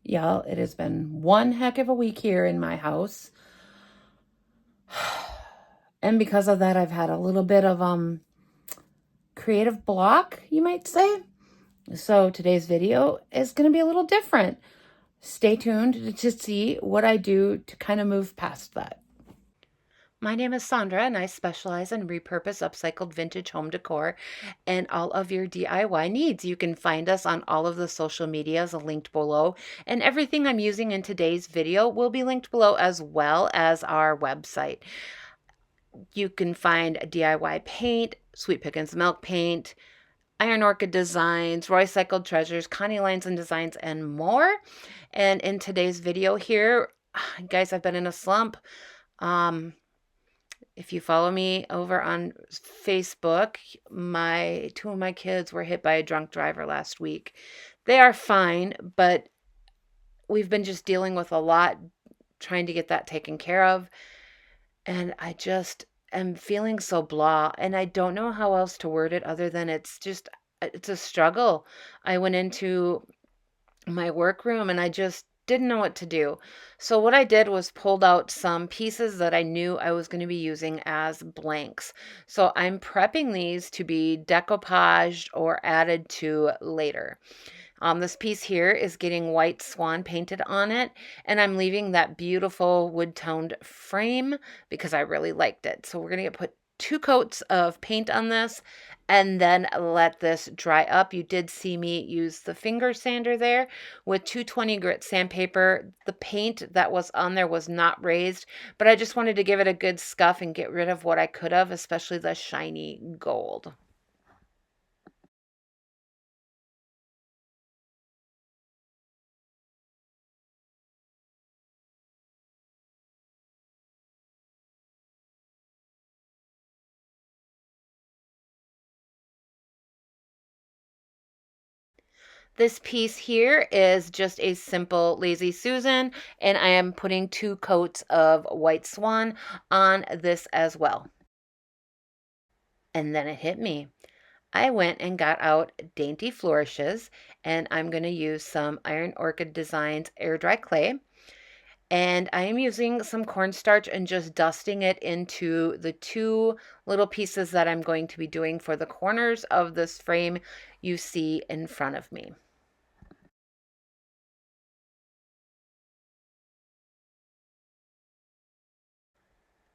Y'all, it has been one heck of a week here in my house. And because of that, I've had a little bit of creative block, you might say. So today's video is going to be a little different. Stay tuned to see what I do to kind of move past that. My name is Sandra, and I specialize in repurposed, upcycled vintage home decor and all of your DIY needs. You can find us on all of the social medias linked below, and everything I'm using in today's video will be linked below, as well as our website. You can find DIY paint, Sweet Pickins Milk Paint, Iron Orchid Designs, Roy Cycled Treasures, Connie Lines and Designs, and more. And in today's video here, guys, I've been in a slump. If you follow me over on Facebook, two of my kids were hit by a drunk driver last week. They are fine, but we've been just dealing with a lot, trying to get that taken care of. And I just am feeling so blah, and I don't know how else to word it other than it's a struggle. I went into my workroom and I just didn't know what to do. So what I did was pulled out some pieces that I knew I was going to be using as blanks. So I'm prepping these to be decoupaged or added to later. This piece here is getting White Swan painted on it, and I'm leaving that beautiful wood-toned frame because I really liked it. So we're going to put 2 coats of paint on this and then let this dry up. You did see me use the finger sander there with 220 grit sandpaper. The paint that was on there was not raised, but I just wanted to give it a good scuff and get rid of what I could have, especially the shiny gold. This piece here is just a simple Lazy Susan, and I am putting 2 coats of White Swan on this as well. And then it hit me. I went and got out Dainty Flourishes, and I'm going to use some Iron Orchid Designs air dry clay. And I am using some cornstarch and just dusting it into the 2 little pieces that I'm going to be doing for the corners of this frame you see in front of me.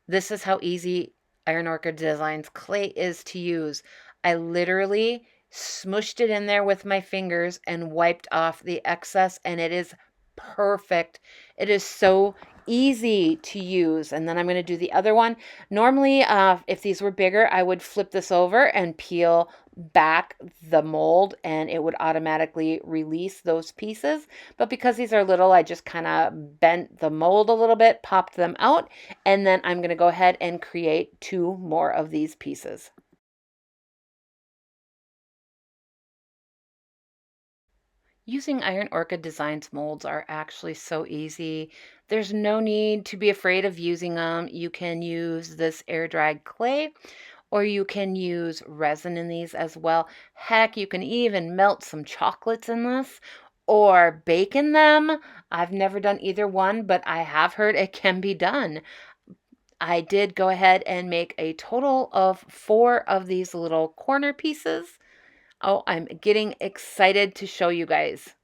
This is how easy Iron Orchid Designs clay is to use. I literally smushed it in there with my fingers and wiped off the excess, and it is perfect. It is so easy to use. And then I'm going to do the other one. Normally, if these were bigger, I would flip this over and peel back the mold and it would automatically release those pieces. But because these are little, I just kind of bent the mold a little bit, popped them out, and then I'm going to go ahead and create 2 more of these pieces. Using Iron Orchid Designs molds are actually so easy. There's no need to be afraid of using them. You can use this air dried clay, or you can use resin in these as well. Heck, you can even melt some chocolates in this or bake in them. I've never done either one, but I have heard it can be done. I did go ahead and make a total of 4 of these little corner pieces. Oh, I'm getting excited to show you guys.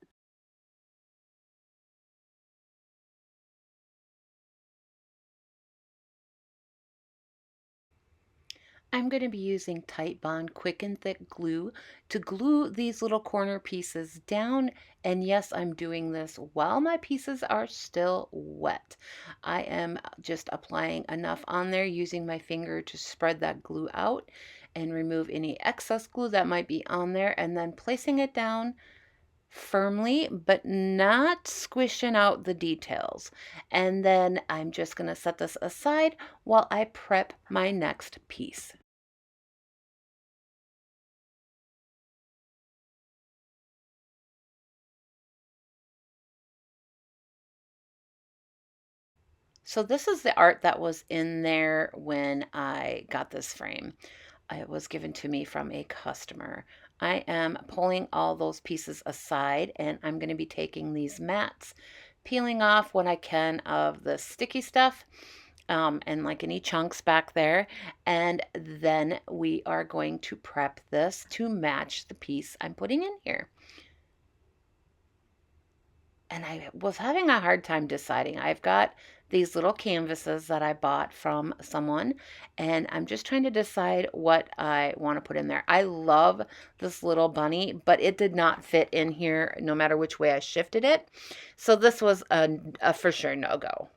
I'm going to be using Titebond Quick and Thick glue to glue these little corner pieces down. And yes, I'm doing this while my pieces are still wet. I am just applying enough on there using my finger to spread that glue out and remove any excess glue that might be on there, and then placing it down firmly but not squishing out the details. And then I'm just going to set this aside while I prep my next piece. So this is the art that was in there when I got this frame. It was given to me from a customer. I am pulling all those pieces aside, and I'm going to be taking these mats, peeling off what I can of the sticky stuff, and like any chunks back there. And then we are going to prep this to match the piece I'm putting in here. And I was having a hard time deciding. I've got these little canvases that I bought from someone, and I'm just trying to decide what I want to put in there. I love this little bunny, but it did not fit in here no matter which way I shifted it. So this was a for sure no-go.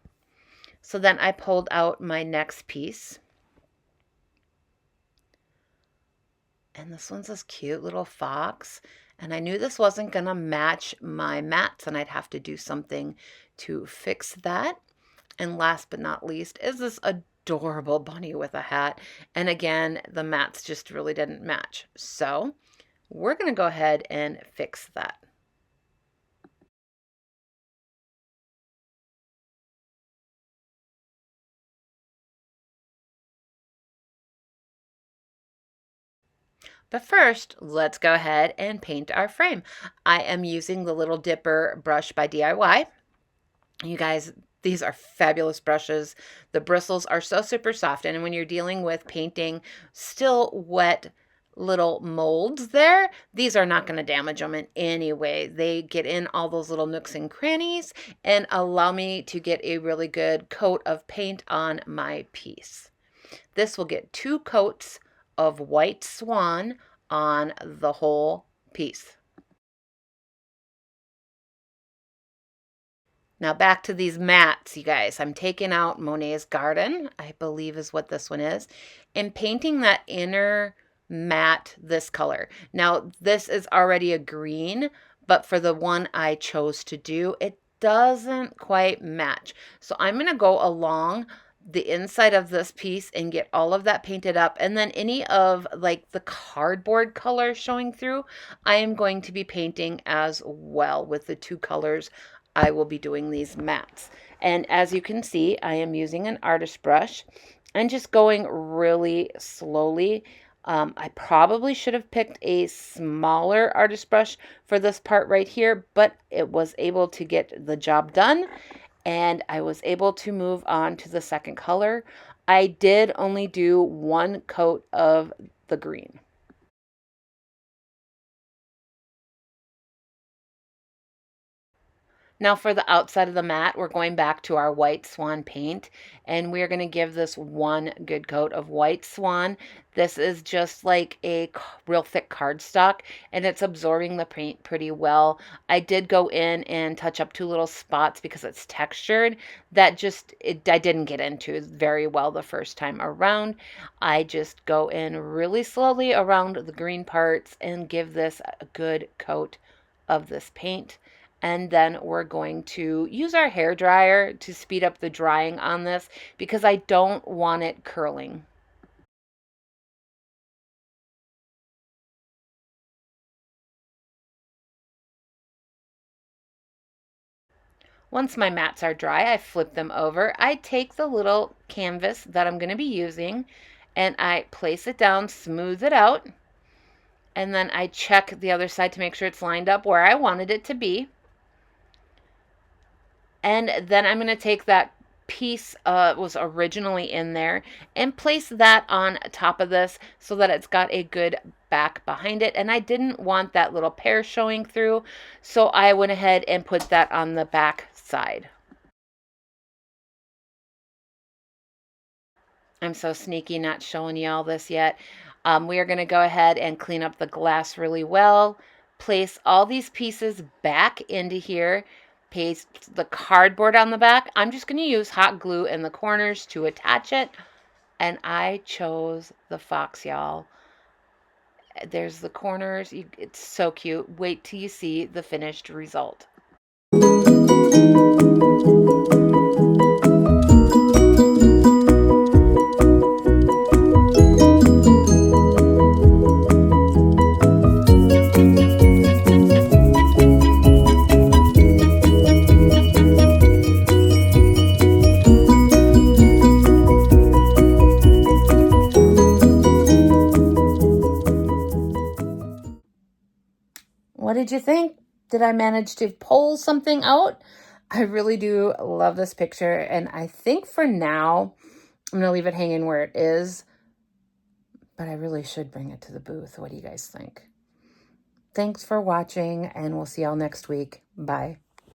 So then I pulled out my next piece. And this one's this cute little fox. And I knew this wasn't going to match my mats, and I'd have to do something to fix that. And last but not least is this adorable bunny with a hat. And again, the mats just really didn't match. So we're going to go ahead and fix that. But first, let's go ahead and paint our frame. I am using the Little Dipper brush by DIY. You guys, these are fabulous brushes. The bristles are so super soft, and when you're dealing with painting still wet little molds there, these are not going to damage them in any way. They get in all those little nooks and crannies and allow me to get a really good coat of paint on my piece. This will get 2 coats of White Swan on the whole piece. Now back to these mats, you guys. I'm taking out Monet's Garden, I believe is what this one is, and painting that inner mat this color. Now this is already a green, but for the one I chose to do, it doesn't quite match. So I'm going to go along the inside of this piece and get all of that painted up, and then any of like the cardboard color showing through, I am going to be painting as well with the 2 colors I will be doing these mats. And as you can see, I am using an artist brush and just going really slowly. I probably should have picked a smaller artist brush for this part right here, but it was able to get the job done, and I was able to move on to the second color. I did only do 1 coat of the green. Now for the outside of the mat, we're going back to our White Swan paint, and we're going to give this 1 good coat of White Swan. This is just like a real thick cardstock, and it's absorbing the paint pretty well. I did go in and touch up 2 little spots because it's textured that I didn't get into very well the first time around. I just go in really slowly around the green parts and give this a good coat of this paint. And then we're going to use our hair dryer to speed up the drying on this because I don't want it curling. Once my mats are dry, I flip them over. I take the little canvas that I'm going to be using and I place it down, smooth it out, and then I check the other side to make sure it's lined up where I wanted it to be. And then I'm going to take that piece was originally in there and place that on top of this so that it's got a good back behind it. And I didn't want that little pear showing through, so I went ahead and put that on the back side. I'm so sneaky not showing you all this yet. We are going to go ahead and clean up the glass really well, place all these pieces back into here, paste the cardboard on the back. I'm just going to use hot glue in the corners to attach it. And I chose the fox, y'all. There's the corners. It's so cute. Wait till you see the finished result. did you think? Did I manage to pull something out? I really do love this picture, and I think for now, I'm going to leave it hanging where it is, but I really should bring it to the booth. What do you guys think? Thanks for watching, and we'll see y'all next week. Bye.